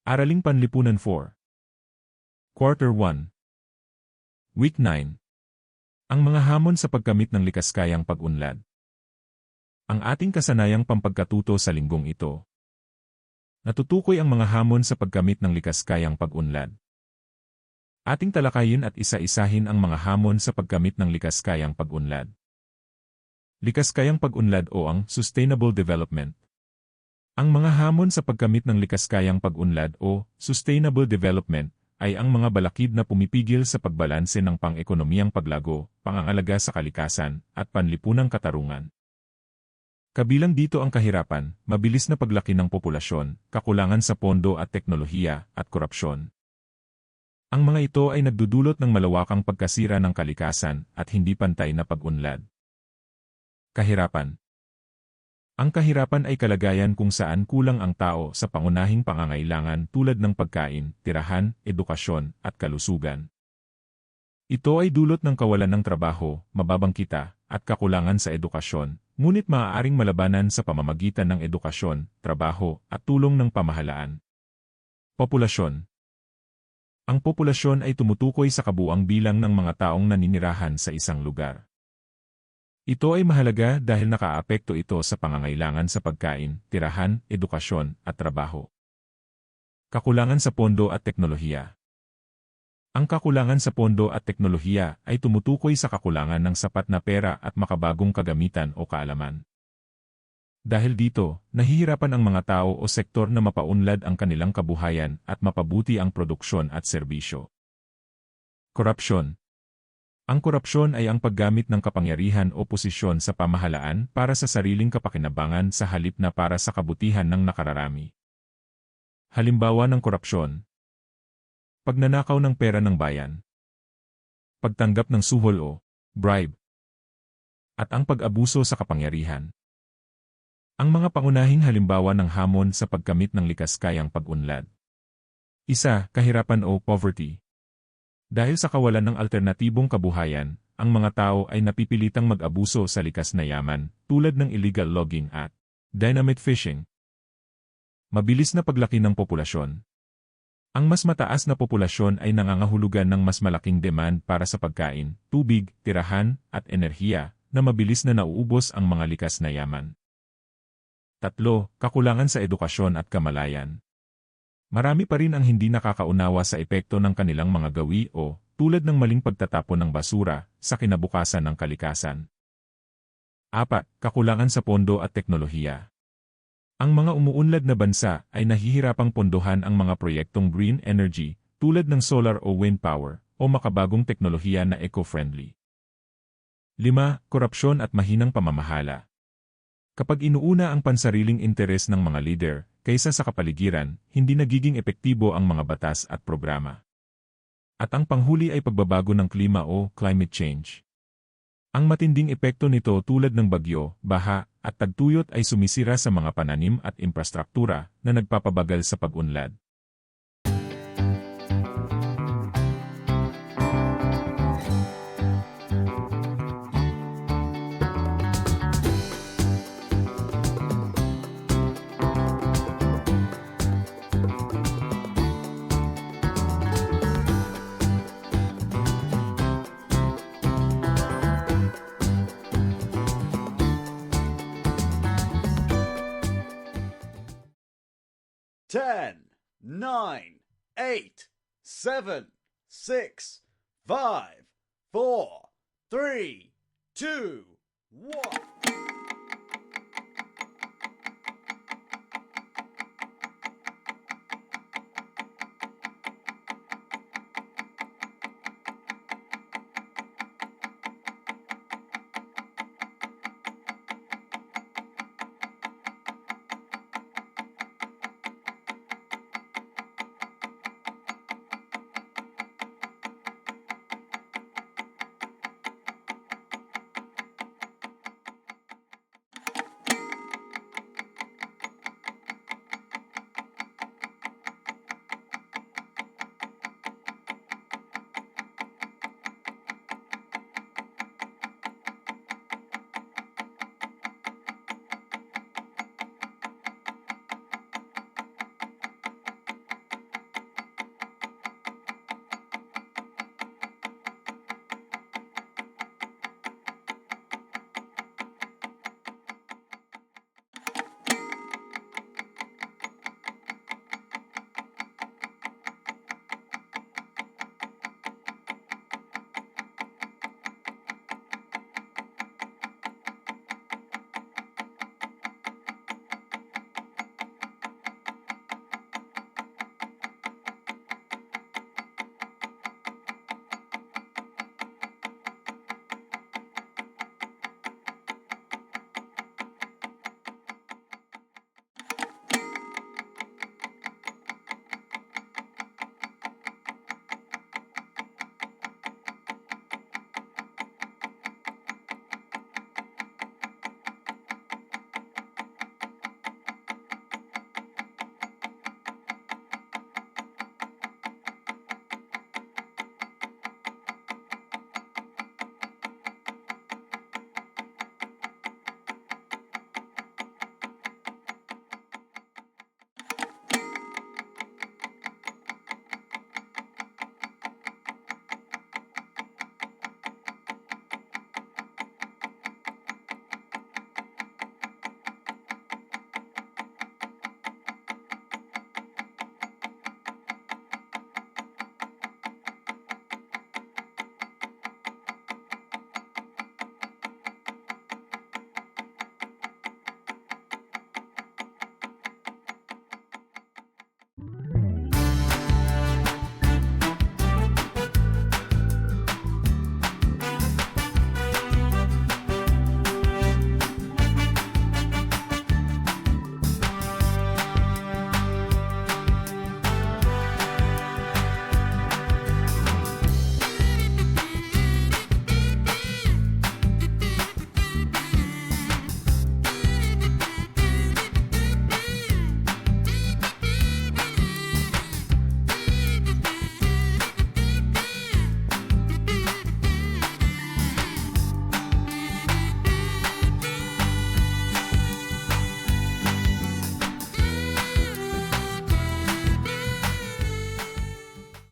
Araling Panlipunan 4. Quarter 1. Week 9. Ang mga hamon sa pagkamit ng likaskayang pag-unlad. Ang ating kasanayang pampagkatuto sa linggong ito. Natutukoy ang mga hamon sa pagkamit ng likaskayang pag-unlad. Ating talakayin at isa-isahin ang mga hamon sa pagkamit ng likaskayang pag-unlad. Likaskayang pag-unlad o ang Sustainable Development. Ang mga hamon sa pagkamit ng likaskayang pag-unlad o Sustainable Development ay ang mga balakid na pumipigil sa pagbalanse ng pang-ekonomiyang paglago, pangangalaga sa kalikasan, at panlipunang katarungan. Kabilang dito ang kahirapan, mabilis na paglaki ng populasyon, kakulangan sa pondo at teknolohiya, at korupsyon. Ang mga ito ay nagdudulot ng malawakang pagkasira ng kalikasan at hindi pantay na pag-unlad. Kahirapan. Ang kahirapan ay kalagayan kung saan kulang ang tao sa pangunahing pangangailangan tulad ng pagkain, tirahan, edukasyon, at kalusugan. Ito ay dulot ng kawalan ng trabaho, mababang kita, at kakulangan sa edukasyon, ngunit maaaring malabanan sa pamamagitan ng edukasyon, trabaho, at tulong ng pamahalaan. Populasyon. Ang populasyon ay tumutukoy sa kabuuang bilang ng mga taong naninirahan sa isang lugar. Ito ay mahalaga dahil nakaapekto ito sa pangangailangan sa pagkain, tirahan, edukasyon, at trabaho. Kakulangan sa pondo at teknolohiya. Ang kakulangan sa pondo at teknolohiya ay tumutukoy sa kakulangan ng sapat na pera at makabagong kagamitan o kaalaman. Dahil dito, nahihirapan ang mga tao o sektor na mapaunlad ang kanilang kabuhayan at mapabuti ang produksyon at serbisyo. Korupsyon. Ang korupsyon ay ang paggamit ng kapangyarihan o posisyon sa pamahalaan para sa sariling kapakinabangan sa halip na para sa kabutihan ng nakararami. Halimbawa ng korupsyon: pagnanakaw ng pera ng bayan, pagtanggap ng suhol o bribe, at ang pag-abuso sa kapangyarihan. Ang mga pangunahing halimbawa ng hamon sa pagkamit ng likaskayang pag-unlad. 1. Kahirapan o poverty. Dahil sa kawalan ng alternatibong kabuhayan, ang mga tao ay napipilitang mag-abuso sa likas na yaman, tulad ng illegal logging at dynamite fishing. Mabilis na paglaki ng populasyon. Ang mas mataas na populasyon ay nangangahulugan ng mas malaking demand para sa pagkain, tubig, tirahan, at enerhiya, na mabilis na nauubos ang mga likas na yaman. 3. Kakulangan sa edukasyon at kamalayan. Marami pa rin ang hindi nakakaunawa sa epekto ng kanilang mga gawi o, tulad ng maling pagtatapon ng basura, sa kinabukasan ng kalikasan. 4. Kakulangan sa pondo at teknolohiya. Ang mga umuunlad na bansa ay nahihirapang pondohan ang mga proyektong green energy, tulad ng solar o wind power, o makabagong teknolohiya na eco-friendly. 5. Korupsyon at mahinang pamamahala. Kapag inuuna ang pansariling interes ng mga leader, kaysa sa kapaligiran, hindi nagiging epektibo ang mga batas at programa. At ang panghuli ay pagbabago ng klima o climate change. Ang matinding epekto nito tulad ng bagyo, baha, at tagtuyot ay sumisira sa mga pananim at infrastruktura na nagpapabagal sa pag-unlad. Ten, nine, 8, 7, 6, 5, 4, 3, 2, 1.